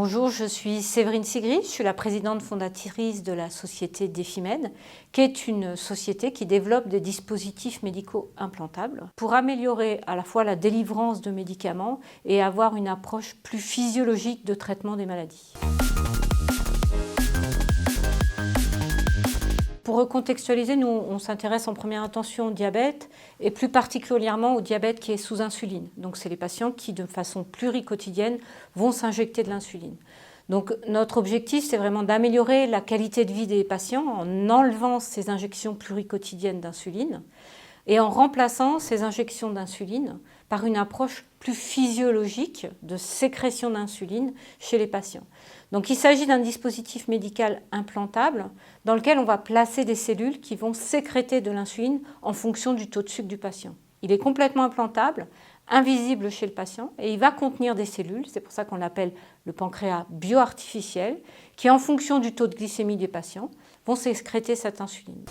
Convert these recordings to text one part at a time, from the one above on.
Bonjour, je suis Séverine Sigri, je suis la présidente fondatrice de la société Defimed, qui est une société qui développe des dispositifs médicaux implantables pour améliorer à la fois la délivrance de médicaments et avoir une approche plus physiologique de traitement des maladies. Pour recontextualiser, nous, on s'intéresse en première intention au diabète et plus particulièrement au diabète qui est sous insuline. Donc, c'est les patients qui, de façon pluriquotidienne, vont s'injecter de l'insuline. Donc, notre objectif, c'est vraiment d'améliorer la qualité de vie des patients en enlevant ces injections pluriquotidiennes d'insuline et en remplaçant ces injections d'insuline par une approche plus physiologique de sécrétion d'insuline chez les patients. Donc il s'agit d'un dispositif médical implantable dans lequel on va placer des cellules qui vont sécréter de l'insuline en fonction du taux de sucre du patient. Il est complètement implantable, invisible chez le patient et il va contenir des cellules, c'est pour ça qu'on l'appelle le pancréas bioartificiel, qui en fonction du taux de glycémie des patients vont sécréter cette insuline.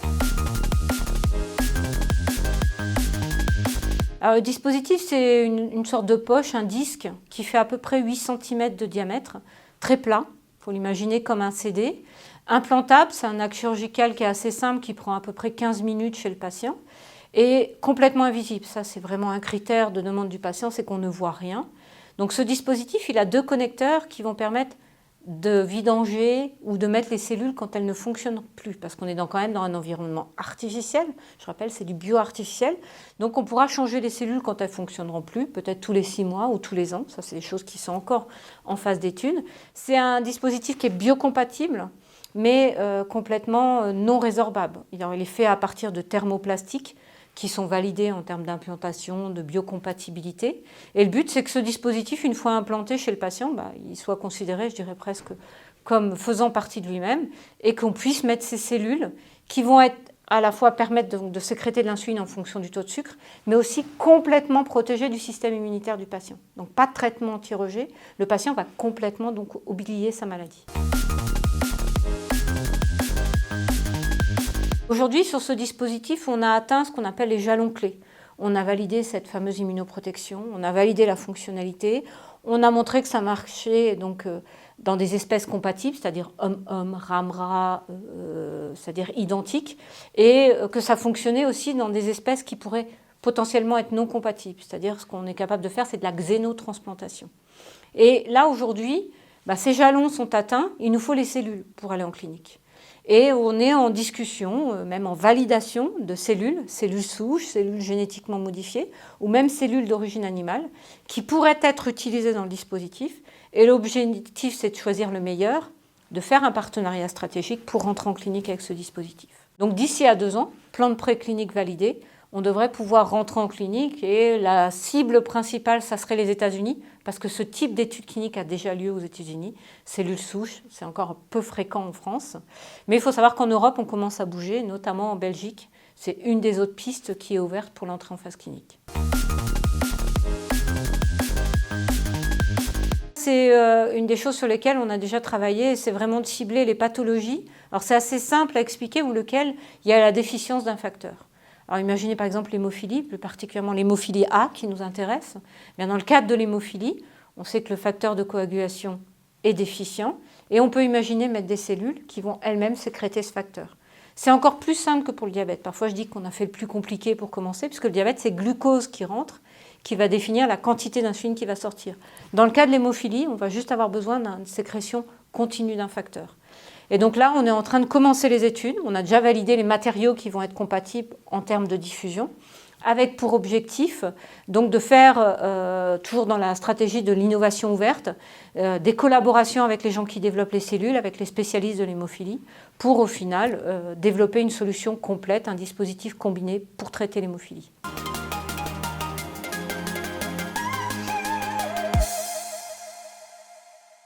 Alors, le dispositif, c'est une sorte de poche, un disque qui fait à peu près 8 cm de diamètre, très plat, il faut l'imaginer comme un CD. Implantable, c'est un acte chirurgical qui est assez simple, qui prend à peu près 15 minutes chez le patient, et complètement invisible. Ça, c'est vraiment un critère de demande du patient, c'est qu'on ne voit rien. Donc ce dispositif, il a 2 connecteurs qui vont permettre de vidanger ou de mettre les cellules quand elles ne fonctionnent plus, parce qu'on est quand même dans un environnement artificiel. Je rappelle, c'est du bio-artificiel. Donc on pourra changer les cellules quand elles ne fonctionneront plus, peut-être tous les 6 mois ou tous les ans. Ça, c'est des choses qui sont encore en phase d'étude. C'est un dispositif qui est biocompatible, mais complètement non résorbable. Il est fait à partir de thermoplastiques qui sont validés en termes d'implantation, de biocompatibilité. Et le but, c'est que ce dispositif, une fois implanté chez le patient, il soit considéré, je dirais presque, comme faisant partie de lui-même et qu'on puisse mettre ces cellules qui vont être à la fois permettre de sécréter de l'insuline en fonction du taux de sucre, mais aussi complètement protégées du système immunitaire du patient. Donc pas de traitement anti-rejet, le patient va complètement donc oublier sa maladie. Aujourd'hui, sur ce dispositif, on a atteint ce qu'on appelle les jalons clés. On a validé cette fameuse immunoprotection, on a validé la fonctionnalité, on a montré que ça marchait donc, dans des espèces compatibles, c'est-à-dire homme-homme, ram-rat, c'est-à-dire identiques, et que ça fonctionnait aussi dans des espèces qui pourraient potentiellement être non compatibles, c'est-à-dire ce qu'on est capable de faire, c'est de la xénotransplantation. Et là, aujourd'hui, ces jalons sont atteints, il nous faut les cellules pour aller en clinique. Et on est en discussion, même en validation de cellules souches, cellules génétiquement modifiées, ou même cellules d'origine animale, qui pourraient être utilisées dans le dispositif. Et l'objectif, c'est de choisir le meilleur, de faire un partenariat stratégique pour rentrer en clinique avec ce dispositif. Donc d'ici à 2 ans, plan de préclinique validé, on devrait pouvoir rentrer en clinique et la cible principale, ça serait les États-Unis, parce que ce type d'étude clinique a déjà lieu aux États-Unis. Cellules souches, c'est encore peu fréquent en France. Mais il faut savoir qu'en Europe, on commence à bouger, notamment en Belgique. C'est une des autres pistes qui est ouverte pour l'entrée en phase clinique. C'est une des choses sur lesquelles on a déjà travaillé, c'est vraiment de cibler les pathologies. Alors c'est assez simple à expliquer où lequel il y a la déficience d'un facteur. Alors imaginez par exemple l'hémophilie, plus particulièrement l'hémophilie A qui nous intéresse. Bien, dans le cadre de l'hémophilie, on sait que le facteur de coagulation est déficient et on peut imaginer mettre des cellules qui vont elles-mêmes sécréter ce facteur. C'est encore plus simple que pour le diabète. Parfois je dis qu'on a fait le plus compliqué pour commencer, puisque le diabète c'est glucose qui rentre, qui va définir la quantité d'insuline qui va sortir. Dans le cas de l'hémophilie, on va juste avoir besoin d'une sécrétion continue d'un facteur. Et donc là, on est en train de commencer les études. On a déjà validé les matériaux qui vont être compatibles en termes de diffusion, avec pour objectif donc de faire, toujours dans la stratégie de l'innovation ouverte, des collaborations avec les gens qui développent les cellules, avec les spécialistes de l'hémophilie, pour au final développer une solution complète, un dispositif combiné pour traiter l'hémophilie.